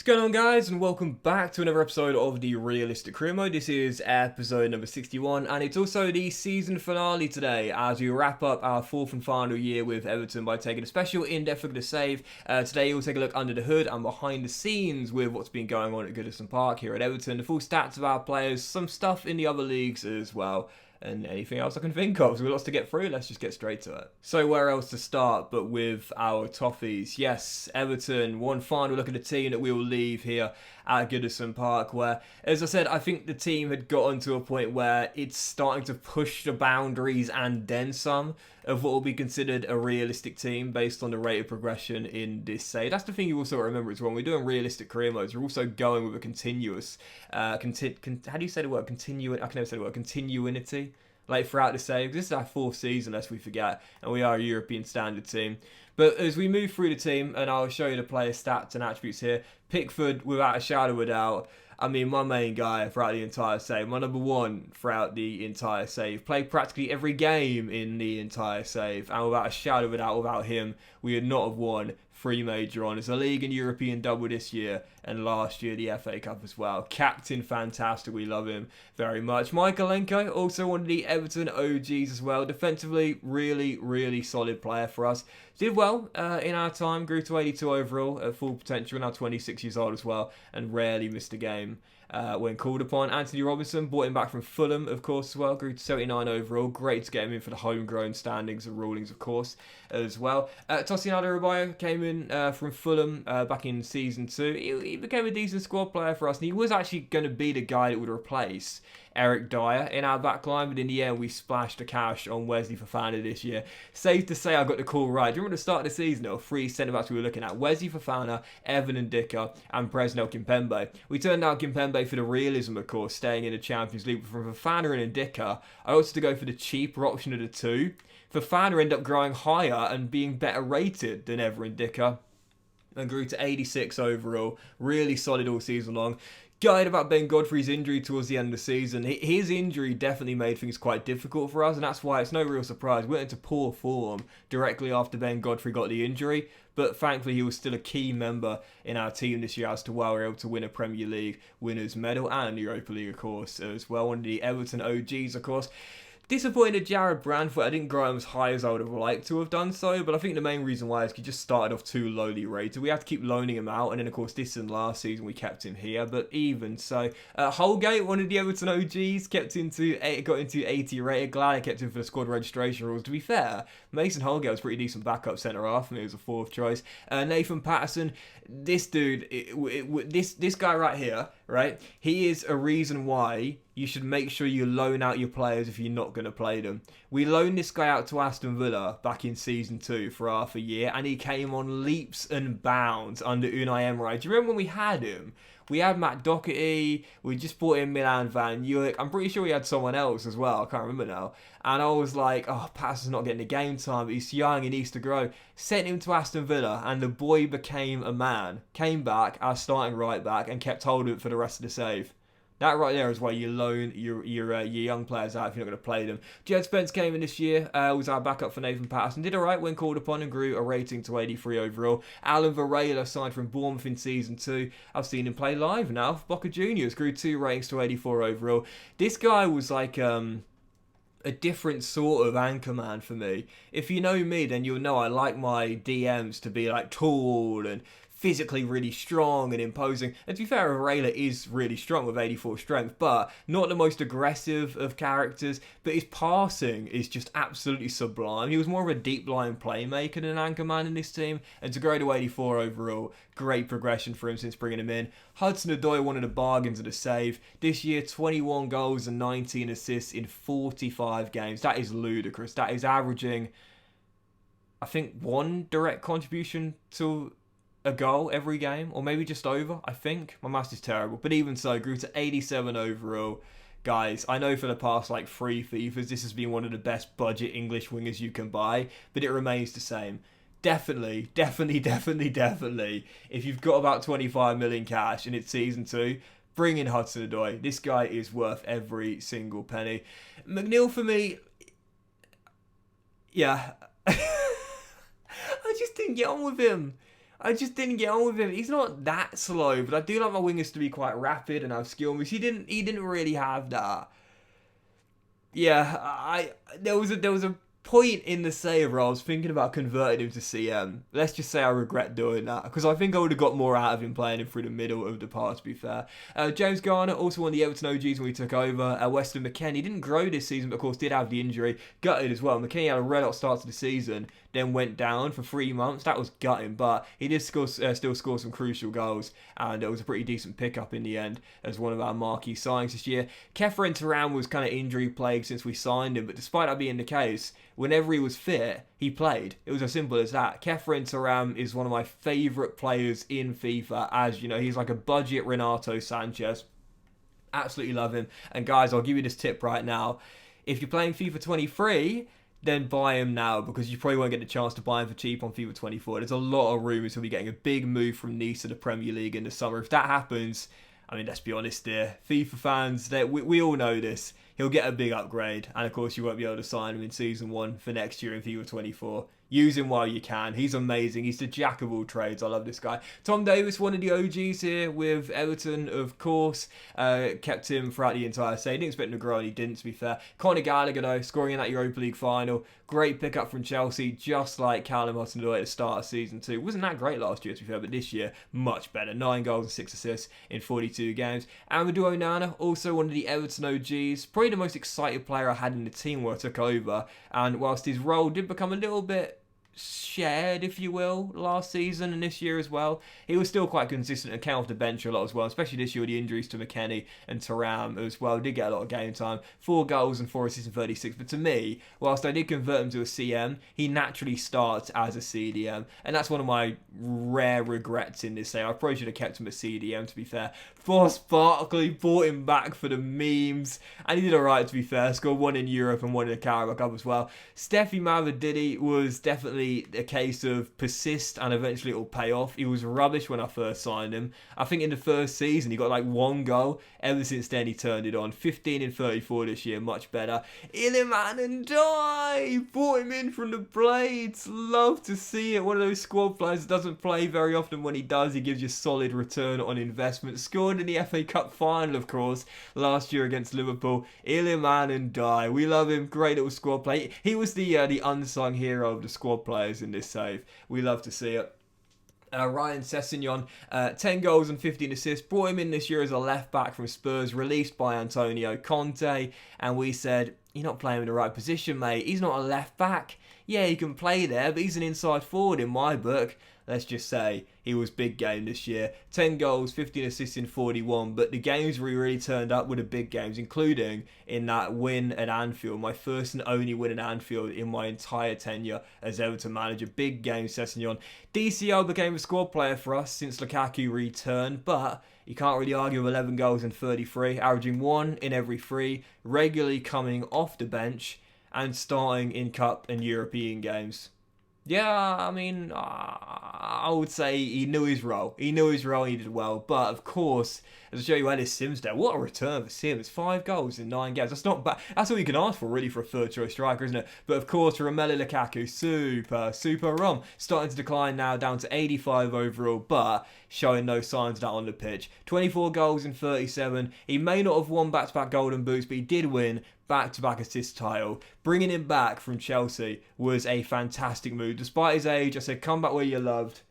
What's going on, guys, and welcome back to another episode of the Realistic Career Mode. This is episode number 61, and it's also the season finale today as we wrap up our fourth and final year with Everton by taking a special in-depth look at the save. Today we'll take a look under the hood and behind the scenes with what's been going on at Goodison Park here at Everton, the full stats of our players, some stuff in the other leagues as well, and anything else I can think of. So we've lots to get through. Let's just get straight to it. So where else to start but with our Toffees? Yes, Everton, one final look at the team that we will leave here at Goodison Park, where, as I said, I think the team had gotten to a point where it's starting to push the boundaries and then some of what will be considered a realistic team based on the rate of progression in this save. That's the thing you also remember as well. When we're doing realistic career modes, we're also going with a continuous, how do you say the word? I can never say the word. Continuity. Like throughout the save. This is our fourth season, lest we forget, and we are a European standard team. But as we move through the team, and I'll show you the player stats and attributes here, Pickford, without a shadow of a doubt, I mean, my main guy throughout the entire save, my number one throughout the entire save, played practically every game in the entire save, and without a shadow of a doubt, without him, we would not have won 3 major honours, a league and European double this year, and last year the FA Cup as well. Captain, fantastic, we love him very much. Michaelenko, also one of the Everton OGs as well. Defensively, really solid player for us. Did well in our time, grew to 82 overall at full potential, now 26 years old as well, and rarely missed a game when called upon. Anthony Robinson, brought him back from Fulham, of course, as well. Grew to 79 overall. Great to get him in for the homegrown standings and rulings, of course, as well. Tosin Adarabioyo came in from Fulham back in Season 2. He became a decent squad player for us, and he was actually going to be the guy that would replace Eric Dyer in our back line, but in the end we splashed the cash on Wesley Fofana this year. Safe to say I got the call right. Do you remember the start of the season, there were 3 centre-backs we were looking at? Wesley Fofana, Evan Ndicka, and Presnel Kimpembe. We turned out Kimpembe for the realism, of course, staying in the Champions League. But from Fofana and Ndicka, I opted to go for the cheaper option of the two. Fofana ended up growing higher and being better rated than Evan Ndicka, and grew to 86 overall. Really solid all season long. Gutted about Ben Godfrey's injury towards the end of the season. His injury definitely made things quite difficult for us, and that's why it's no real surprise. We went into poor form directly after Ben Godfrey got the injury, but thankfully he was still a key member in our team this year as to why we were able to win a Premier League winners medal and Europa League, of course, as well. One of the Everton OGs, of course. Disappointed Jared Brandford. I didn't grow him as high as I would have liked to have done so, but I think the main reason why is he just started off too lowly rated. We had to keep loaning him out, and then of course this and last season we kept him here, but even so. Holgate, one of the Everton OGs, got into 80 rated. Glad I kept him for the squad registration rules. To be fair, Mason Holgate was a pretty decent backup centre-half, and he was a 4th choice. Nathan Patterson, this dude, this guy right here, right, he is a reason why you should make sure you loan out your players if you're not going to play them. We loaned this guy out to Aston Villa back in Season 2 for half a year, and he came on leaps and bounds under Unai Emery. Do you remember when we had him? We had Matt Doherty, we just brought in Milan Van Uyck. I'm pretty sure we had someone else as well, I can't remember now. And I was like, oh, Patterson's not getting the game time, but he's young, he needs to grow. Sent him to Aston Villa, and the boy became a man. Came back, our starting right back, and kept hold of it for the rest of the save. That right there is why you loan your young players out if you're not going to play them. Jed Spence came in this year, was our backup for Nathan Patterson. Did alright when called upon and grew a rating to 83 overall. Alan Varela signed from Bournemouth in Season 2. I've seen him play live now for Boca Juniors. Grew 2 ratings to 84 overall. This guy was like a different sort of anchor man for me. If you know me, then you'll know I like my DMs to be like tall and physically really strong and imposing. And to be fair, Varela is really strong with 84 strength, but not the most aggressive of characters. But his passing is just absolutely sublime. He was more of a deep line playmaker than an anchor man in this team. And to grow to 84 overall, great progression for him since bringing him in. Hudson-Odoi, one of the bargains of the save. This year, 21 goals and 19 assists in 45 games. That is ludicrous. That is averaging, I think, 1 direct contribution to a goal every game, or maybe just over, I think. My maths is terrible, but even so, grew to 87 overall. Guys, I know for the past like 3 FIFAs, this has been one of the best budget English wingers you can buy, but it remains the same. Definitely, if you've got about 25 million cash and it's Season 2, bring in Hudson-Odoi. This guy is worth every single penny. McNeil, for me, yeah, I just didn't get on with him. I just didn't get on with him. He's not that slow, but I do like my wingers to be quite rapid and have skill moves. He didn't really have that. Yeah, there was a point in the save where I was thinking about converting him to CM. Let's just say I regret doing that, because I think I would have got more out of him playing him through the middle of the park, to be fair. James Garner, also one of the Everton OGs when we took over. Weston McKennie didn't grow this season, but of course did have the injury. Gutted as well. McKennie had a red hot start to the season, then went down for 3 months. That was gutting, but he did still score some crucial goals, and it was a pretty decent pickup in the end as one of our marquee signings this year. Kefren Turan was kind of injury plagued since we signed him, but despite that being the case, whenever he was fit, he played. It was as simple as that. Kefren Turan is one of my favourite players in FIFA, as you know, he's like a budget Renato Sanchez. Absolutely love him. And guys, I'll give you this tip right now. If you're playing FIFA 23, then buy him now, because you probably won't get the chance to buy him for cheap on FIFA 24. There's a lot of rumours he'll be getting a big move from Nice to the Premier League in the summer. If that happens, I mean, let's be honest here, FIFA fans, we all know this. He'll get a big upgrade, and of course you won't be able to sign him in Season 1 for next year in FIFA 24. Use him while you can. He's amazing. He's the jack of all trades. I love this guy. Tom Davis, one of the OGs here with Everton, of course. Kept him throughout the entire season. Didn't expect him to grow, and he didn't, to be fair. Conor Gallagher, though, scoring in that Europa League final. Great pickup from Chelsea, just like Callum Hudson-Odoi at the start of Season 2. Wasn't that great last year, to be fair, but this year, much better. 9 goals and 6 assists in 42 games. Amadou Onana, also one of the Everton OGs. Probably the most excited player I had in the team when I took over. And whilst his role did become a little bit shared, if you will, last season and this year as well, he was still quite consistent and came off the bench a lot as well, especially this year with the injuries to McKennie and Thuram as well. Did get a lot of game time, 4 goals and 4 assists in 36, but to me, whilst I did convert him to a CM, he naturally starts as a CDM, and that's one of my rare regrets in this sale. I probably should have kept him a CDM, to be fair. Ross Barkley, bought him back for the memes, and he did alright, to be fair. Scored 1 in Europe and 1 in the Carabao Cup as well. Steffi Mavadidi was definitely a case of persist and eventually it will pay off. He was rubbish when I first signed him. I think in the first season he got like 1 goal. Ever since then he turned it on. 15 in 34 this year, much better. Iliman and Die, brought him in from the Blades. Love to see it. One of those squad players that doesn't play very often. When he does, he gives you solid return on investment. Scored in the FA Cup final, of course, last year against Liverpool. Iliman and Die, we love him. Great little squad play. He was the unsung hero of the squad players in this save. We love to see it. Ryan Sessegnon, 10 goals and 15 assists. Brought him in this year as a left back from Spurs, released by Antonio Conte, and we said, you're not playing in the right position, mate. He's not a left back. Yeah, he can play there, but he's an inside forward in my book. Let's just say he was big game this year. 10 goals, 15 assists in 41. But the games where he really turned up were the big games, including in that win at Anfield. My first and only win at Anfield in my entire tenure as Everton manager. Big game, Sessegnon. DCL became a squad player for us since Lukaku returned, but you can't really argue with 11 goals in 33, averaging 1 in every 3, regularly coming off the bench and starting in Cup and European games. Yeah, I mean, I would say he knew his role. He knew his role, he did well. But, of course, as I show you Ellis Sims there, what a return for Sims. 5 goals in 9 games. That's not bad. That's all you can ask for, really, for a third-choice striker, isn't it? But, of course, Romelu Lukaku, super rum. Starting to decline now, down to 85 overall, but showing no signs of that on the pitch. 24 goals in 37. He may not have won back-to-back Golden Boots, but he did win back-to-back assist title. Bringing him back from Chelsea was a fantastic move. Despite his age, I said, come back where you're loved.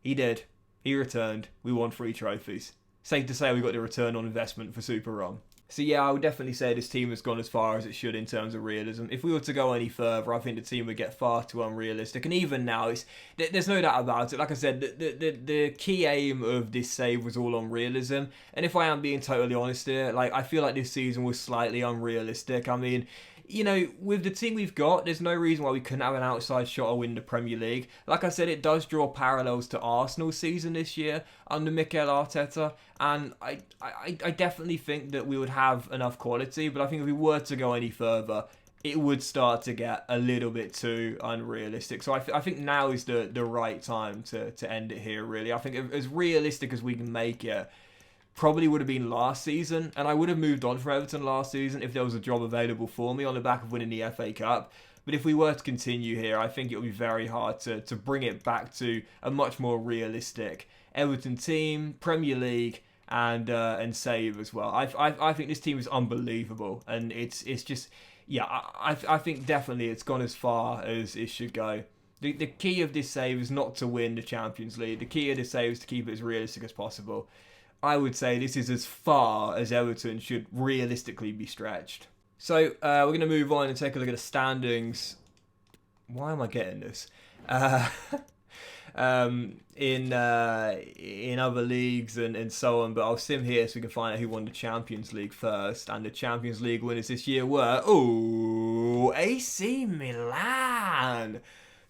He did. He returned. We won 3 trophies. Safe to say we got the return on investment for Super Rom. So yeah, I would definitely say this team has gone as far as it should in terms of realism. If we were to go any further, I think the team would get far too unrealistic. And even now, there's no doubt about it. Like I said, the key aim of this save was all on realism. And if I am being totally honest here, like I feel like this season was slightly unrealistic. I mean, you know, with the team we've got, there's no reason why we couldn't have an outside shot or win the Premier League. Like I said, it does draw parallels to Arsenal's season this year under Mikel Arteta, and I definitely think that we would have enough quality, but I think if we were to go any further, it would start to get a little bit too unrealistic. So I think now is the right time to end it here, really. I think as realistic as we can make it, probably would have been last season, and I would have moved on from Everton last season if there was a job available for me on the back of winning the FA Cup. But if we were to continue here, I think it would be very hard to bring it back to a much more realistic Everton team, Premier League, and save as well. I think this team is unbelievable, and it's just, yeah, I think definitely it's gone as far as it should go. The key of this save is not to win the Champions League. The key of this save is to keep it as realistic as possible. I would say this is as far as Everton should realistically be stretched. So we're going to move on and take a look at the standings. Why am I getting this? In other leagues and so on, but I'll sim here so we can find out who won the Champions League first. And the Champions League winners this year were AC Milan.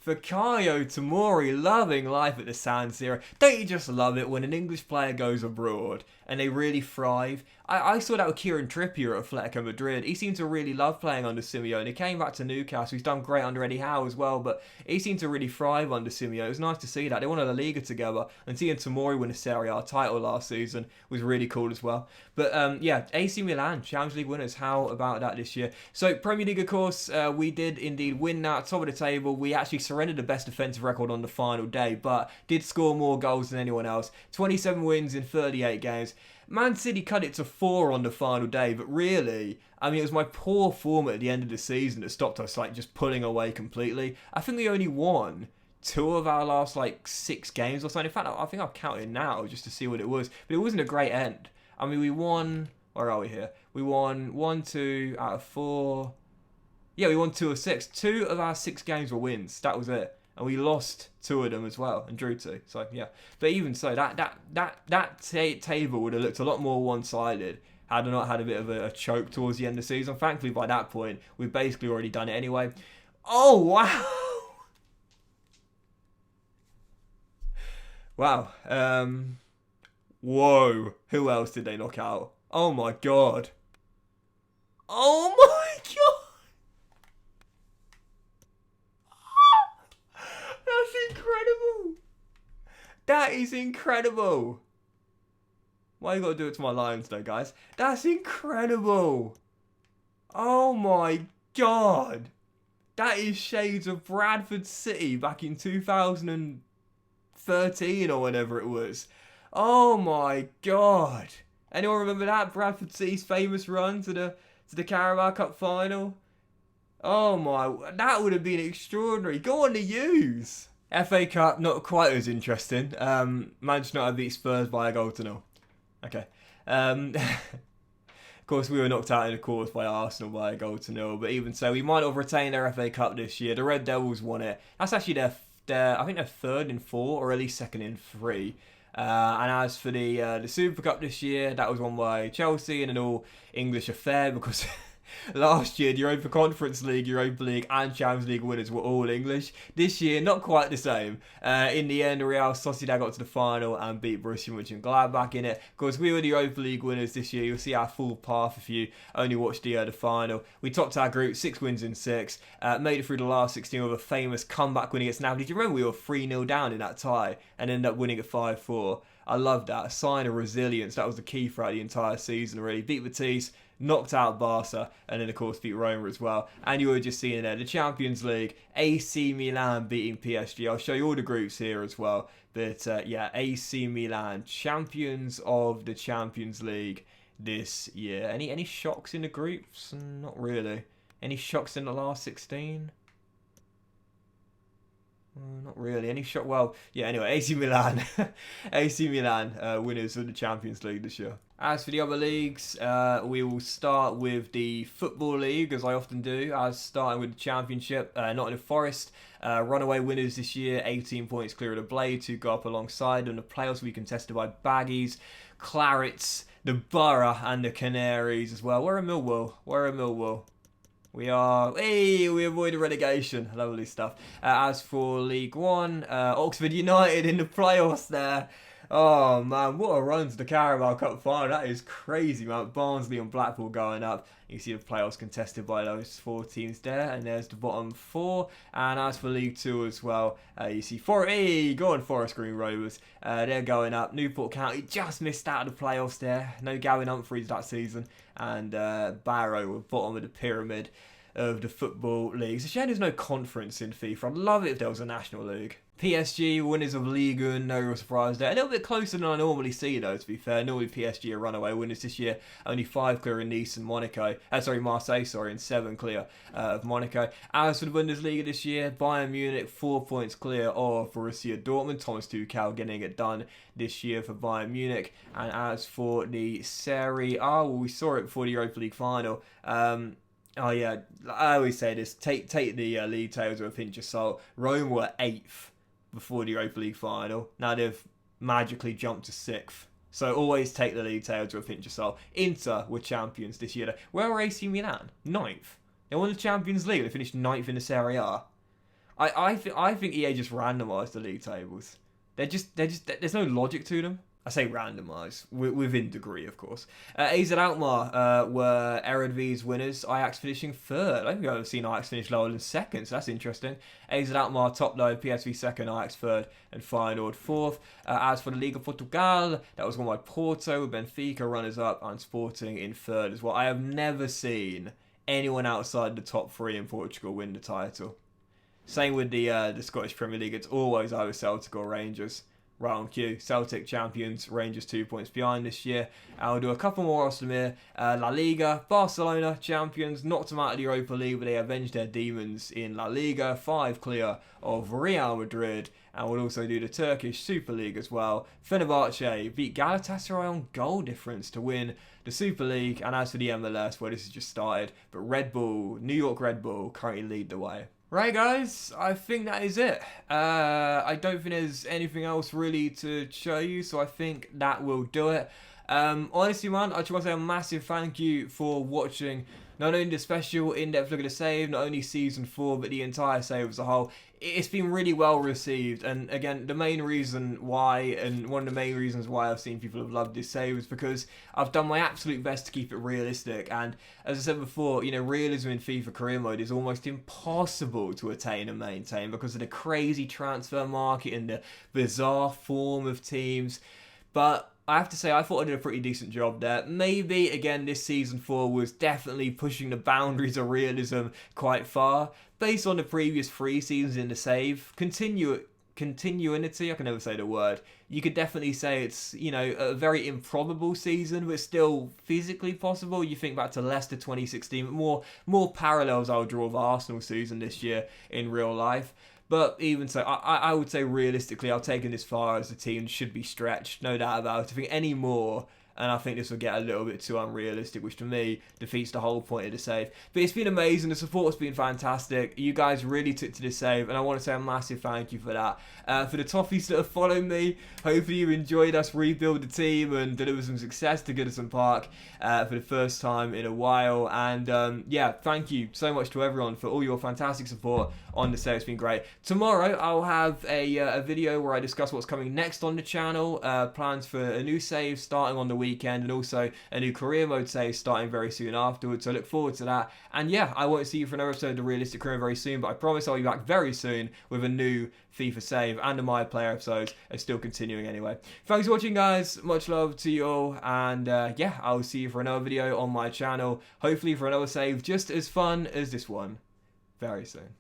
Fikayo Tomori, loving life at the San Siro. Don't you just love it when an English player goes abroad and they really thrive? I saw that with Kieran Trippier at Atletico Madrid. He seemed to really love playing under Simeone. He came back to Newcastle. He's done great under Eddie Howe as well, but he seemed to really thrive under Simeone. It was nice to see that. They won a La Liga together, and seeing Tomori win a Serie A title last season was really cool as well. But yeah, AC Milan, Champions League winners. How about that this year? So Premier League, of course, we did indeed win that. Top of the table. We actually surrendered the best defensive record on the final day, but did score more goals than anyone else. 27 wins in 38 games. Man City cut it to 4 on the final day, but really, I mean, it was my poor form at the end of the season that stopped us just pulling away completely. I think we only won 2 of our last 6 games or something. In fact, I think I'll count it now just to see what it was, but it wasn't a great end. I mean, we won, where are we here? We won 1, 2 out of 4. Yeah, we won 2 of 6. 2 of our 6 games were wins. That was it. And we lost 2 of them as well and drew 2. So, yeah. But even so, that table would have looked a lot more one-sided had I not had a bit of a choke towards the end of the season. Thankfully, by that point, we've basically already done it anyway. Oh, wow! Wow. Whoa. Who else did they knock out? Oh, my God. Oh, my God! That's incredible. That is incredible. Why you gotta do it to my Lions though, guys? That's incredible. Oh my God. That is shades of Bradford City back in 2013 or whenever it was. Oh my God. Anyone remember that? Bradford City's famous run to the Carabao Cup final? Oh my, that would have been extraordinary. Go on the U's. FA Cup, not quite as interesting. Manchester United beat Spurs by a goal to 0. Okay. Of course, we were knocked out in the quarters by Arsenal by a goal to 0. But even so, we might have retained their FA Cup this year. The Red Devils won it. That's actually their I think they're 3rd in 4, or at least 2nd in 3. And as for the Super Cup this year, that was won by Chelsea in an all-English affair because last year the Europa Conference League, Europa League and Champions League winners were all English. This year, not quite the same. In the end, Real Sociedad got to the final and beat Borussia Mönchengladbach in it. Of course, we were the Europa League winners this year. You'll see our full path if you only watched the final. We topped our group, 6 wins in 6. Made it through the last 16 with a famous comeback win against Napoli. Do you remember we were 3-0 down in that tie and ended up winning at 5-4? I love that. A sign of resilience. That was the key throughout the entire season, really. Beat Betis, knocked out Barca, and then, of course, beat Roma as well. And you were just seeing there, the Champions League, AC Milan beating PSG. I'll show you all the groups here as well. But, yeah, AC Milan, champions of the Champions League this year. Any shocks in the groups? Not really. Any shocks in the last 16? Not really. Any shot? Well, yeah, anyway, AC Milan. AC Milan, winners of the Champions League this year. As for the other leagues, we will start with the Football League, as I often do, as starting with the Championship. Nottingham Forest, runaway winners this year, 18 points clear of the Blades, who go up alongside them. The playoffs will be contested by Baggies, Clarets, the Borough, and the Canaries as well. We're in Millwall. We avoided relegation. Lovely stuff. As for League One, Oxford United in the playoffs there. Oh, man, what a run to the Carabao Cup final. That is crazy, man. Barnsley and Blackpool going up. You see the playoffs contested by those 4 teams there. And there's the bottom 4. And as for League 2 as well, you see go on Forest Green Rovers. They're going up. Newport County just missed out of the playoffs there. No Gavin Humphreys that season. And Barrow were bottom of the pyramid. of the Football League. It's a shame there's no conference in FIFA. I'd love it if there was a National League. PSG, winners of Ligue 1, no real surprise there. A little bit closer than I normally see though, to be fair. Normally PSG are runaway winners this year. Only 5 clear in Nice and Monaco. Marseille, and 7 clear of Monaco. As for the Bundesliga this year, Bayern Munich 4 points clear of Borussia Dortmund. Thomas Tuchel getting it done this year for Bayern Munich. And as for the Serie A, well, we saw it before the Europa League final. Oh yeah, I always say this, take the league tables with a pinch of salt. Rome were 8th before the Europa League final. Now they've magically jumped to 6th. So always take the league tables with a pinch of salt. Inter were champions this year. Where were AC Milan? 9th. They won the Champions League. They finished 9th in the Serie A. I think EA just randomised the league tables. There's no logic to them. I say randomised, within degree, of course. AZ Alkmaar were Eredivisie winners, Ajax finishing 3rd. I don't think I've ever seen Ajax finish lower than 2nd, so that's interesting. AZ Alkmaar top though, PSV 2nd, Ajax 3rd, and Feyenoord 4th. As for the Liga Portugal, that was won by Porto, with Benfica runners-up, and Sporting in 3rd as well. I have never seen anyone outside the top 3 in Portugal win the title. Same with the Scottish Premier League, it's always either Celtic or Rangers. Right on cue. Celtic champions, Rangers 2 points behind this year. I'll do a couple more off here. La Liga, Barcelona champions, knocked them out of the Europa League, but they avenged their demons in La Liga. 5 clear of Real Madrid. And we'll also do the Turkish Super League as well. Fenerbahce beat Galatasaray on goal difference to win the Super League. And as for the MLS, well, this has just started. But Red Bull, New York Red Bull, currently lead the way. Right guys, I think that is it. I don't think there's anything else really to show you, so I think that will do it. Honestly man, I just want to say a massive thank you for watching not only the special in-depth look at the save, not only Season 4, but the entire save as a whole. It's been really well received, and again, the main reason why, and one of the main reasons why I've seen people have loved this save is because I've done my absolute best to keep it realistic, and as I said before, you know, realism in FIFA career mode is almost impossible to attain and maintain because of the crazy transfer market and the bizarre form of teams, but I have to say, I thought I did a pretty decent job there. Maybe, again, this Season 4 was definitely pushing the boundaries of realism quite far. Based on the previous 3 seasons in the save, continuity, I can never say the word. You could definitely say it's, you know, a very improbable season, but still physically possible. You think back to Leicester 2016, but more parallels I'll draw of Arsenal's season this year in real life. But even so, I would say realistically, I've taken this far as the team should be stretched, no doubt about it. I think any more, and I think this will get a little bit too unrealistic, which to me defeats the whole point of the save. But it's been amazing. The support's been fantastic. You guys really took to this save, and I want to say a massive thank you for that. For the Toffees that have followed me, hopefully you enjoyed us rebuild the team and deliver some success to Goodison Park for the first time in a while. And yeah, thank you so much to everyone for all your fantastic support on the save. It's been great. Tomorrow I'll have a video where I discuss what's coming next on the channel, plans for a new save starting on the weekend, and also a new career mode save starting very soon afterwards. So I look forward to that. And yeah, I won't see you for another episode of The Realistic Career very soon, but I promise I'll be back very soon with a new FIFA save, and the My Player episodes are still continuing anyway. Thanks for watching guys, much love to you all, and yeah, I'll see you for another video on my channel, hopefully for another save just as fun as this one very soon.